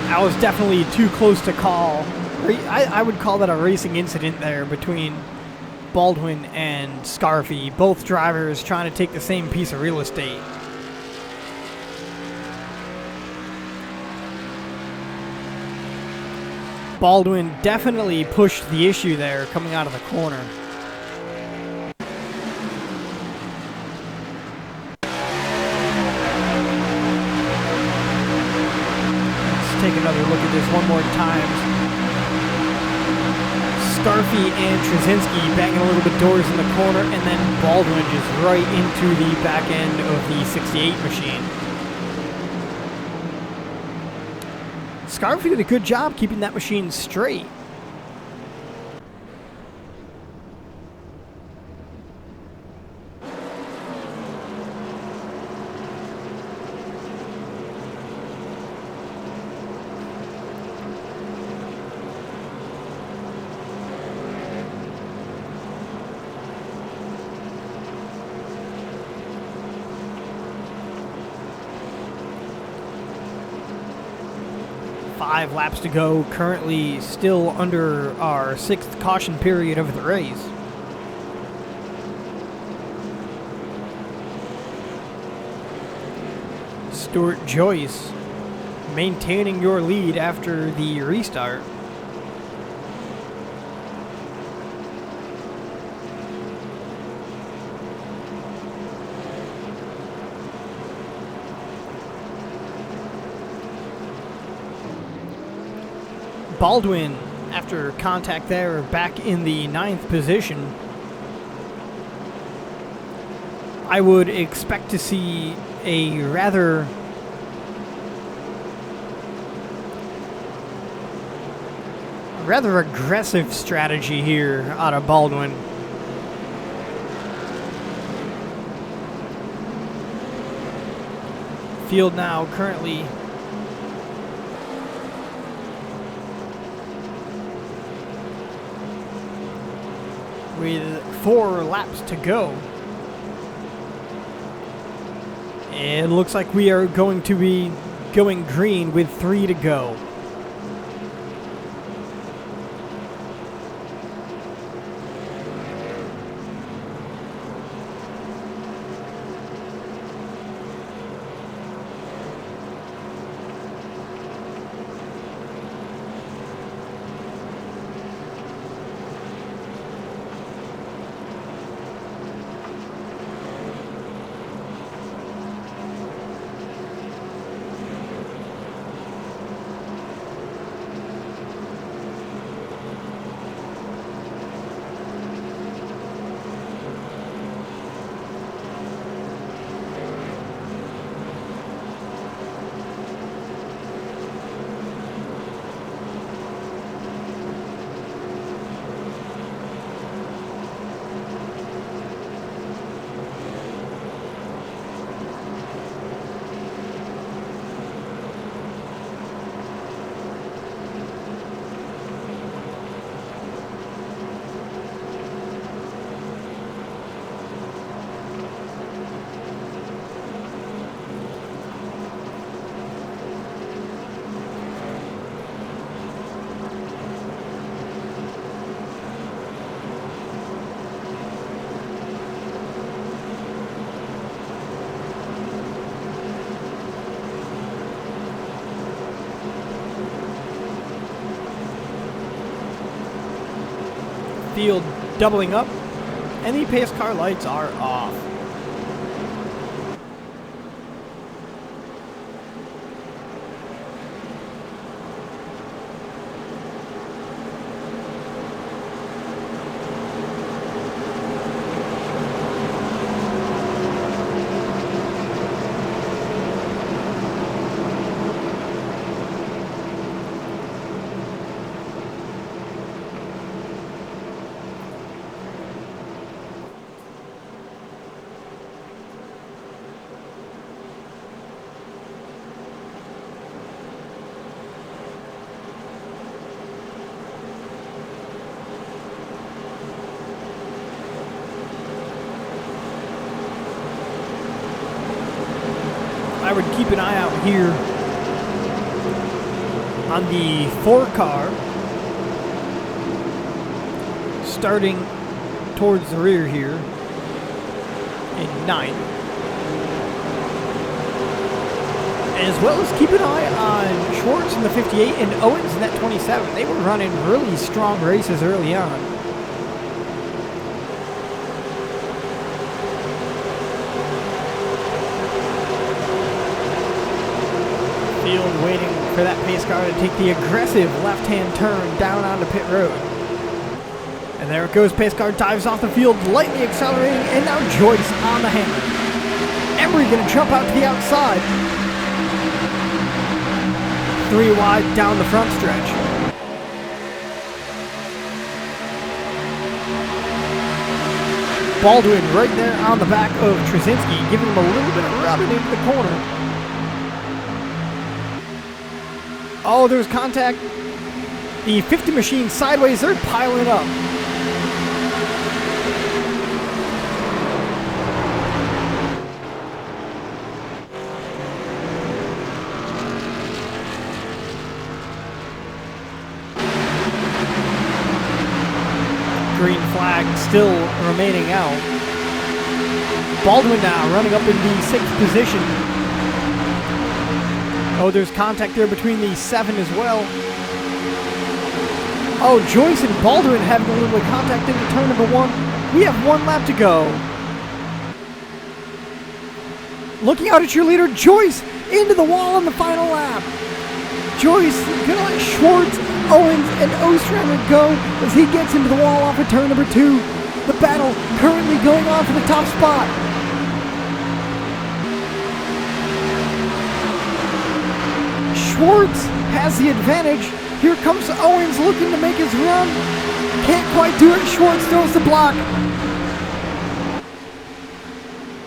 That was definitely too close to call. I would call that a racing incident there between Baldwin and Scarfy. Both drivers trying to take the same piece of real estate. Baldwin definitely pushed the issue there coming out of the corner. Take another look at this one more time. Scarfy and Trzynski banging a little bit doors in the corner, and then Baldwin just right into the back end of the 68 machine. Scarfy did a good job keeping that machine straight. Five laps to go, currently still under our 6th caution period of the race. Stuart Joyce maintaining your lead after the restart. Baldwin, after contact there, back in the 9th position. I would expect to see a rather aggressive strategy here out of Baldwin. Field now currently with 4 laps to go. And looks like we are going to be going green with 3 to go. Field doubling up, and the pace car lights are off. I would keep an eye out here on the 4 car starting towards the rear here in 9th, as well as keep an eye on Schwartz in the 58 and Owens in that 27. They were running really strong races early on. Waiting for that pace car to take the aggressive left-hand turn down onto pit road. And there it goes, pace car dives off the field, lightly accelerating, and now Joyce on the hammer. Emery gonna jump out to the outside. 3 wide down the front stretch. Baldwin right there on the back of Trzynski, giving him a little bit of rubbing into the corner. Oh, there's contact. The 50 machine sideways, they're piling up. Green flag still remaining out. Baldwin now running up in the 6th position. Oh, there's contact there between the 7 as well. Oh, Joyce and Baldwin having a little bit of contact into turn number 1. We have 1 lap to go. Looking out at your leader, Joyce into the wall on the final lap. Joyce gonna let Schwartz, Owens, and Ostrander go as he gets into the wall off of turn number 2. The battle currently going on for the top spot. Schwartz has the advantage. Here comes Owens looking to make his run. Can't quite do it. Schwartz throws the block.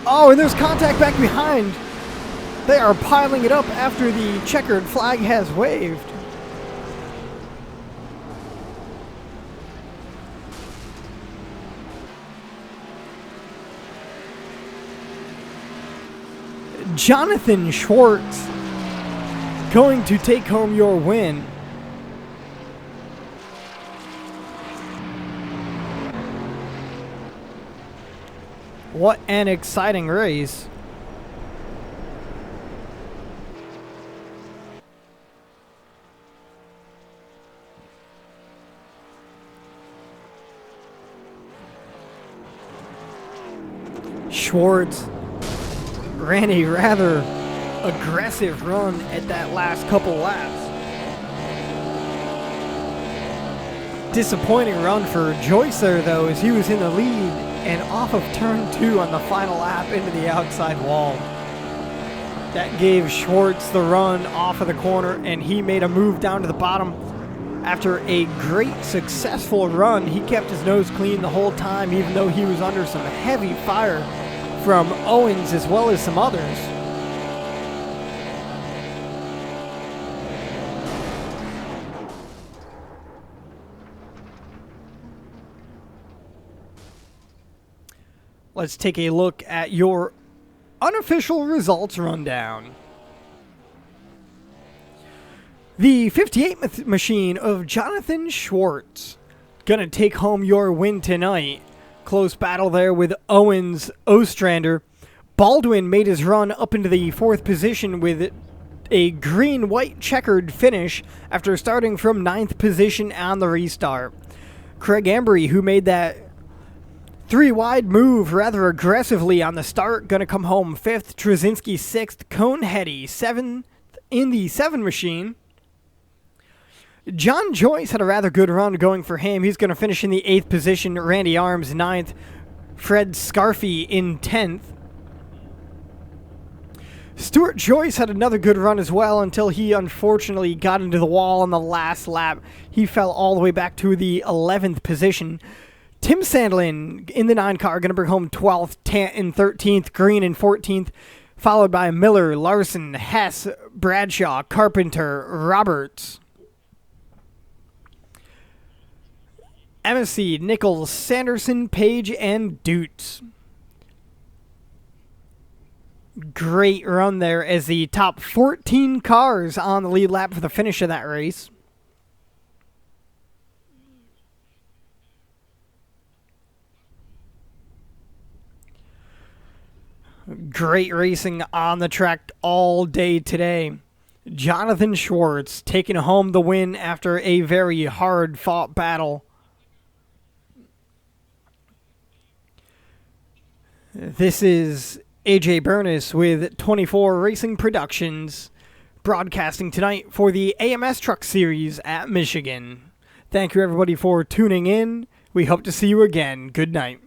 Oh, and there's contact back behind. They are piling it up after the checkered flag has waved. Jonathan Schwartz going to take home your win. What an exciting race. Schwartz ran a rather aggressive run at that last couple laps. Disappointing run for Joyce there, though, as he was in the lead and off of turn 2 on the final lap into the outside wall. That gave Schwartz the run off of the corner, and he made a move down to the bottom. After a great, successful run, he kept his nose clean the whole time, even though he was under some heavy fire from Owens as well as some others. Let's take a look at your unofficial results rundown. The 58th machine of Jonathan Schwartz gonna take home your win tonight. Close battle there with Owens Ostrander. Baldwin made his run up into the 4th position with a green-white checkered finish after starting from 9th position on the restart. Craig Embry, who made that 3-wide move rather aggressively on the start, gonna come home 5th. Trzynski 6th. Coneheady 7th in the 7 machine. John Joyce had a rather good run going for him. He's going to finish in the 8th position. Randy Arms 9th. Fred Scarfy in 10th. Stuart Joyce had another good run as well until he unfortunately got into the wall on the last lap. He fell all the way back to the 11th position. Tim Sandlin in the 9 car going to bring home 12th, Tanton 13th, Green in 14th, followed by Miller, Larson, Hess, Bradshaw, Carpenter, Roberts, MSC, Nichols, Sanderson, Page, and Dutz. Great run there as the top 14 cars on the lead lap for the finish of that race. Great racing on the track all day today. Jonathan Schwartz taking home the win after a very hard-fought battle. This is AJ Burness with 24 Racing Productions, broadcasting tonight for the AMS Truck Series at Michigan. Thank you, everybody, for tuning in. We hope to see you again. Good night.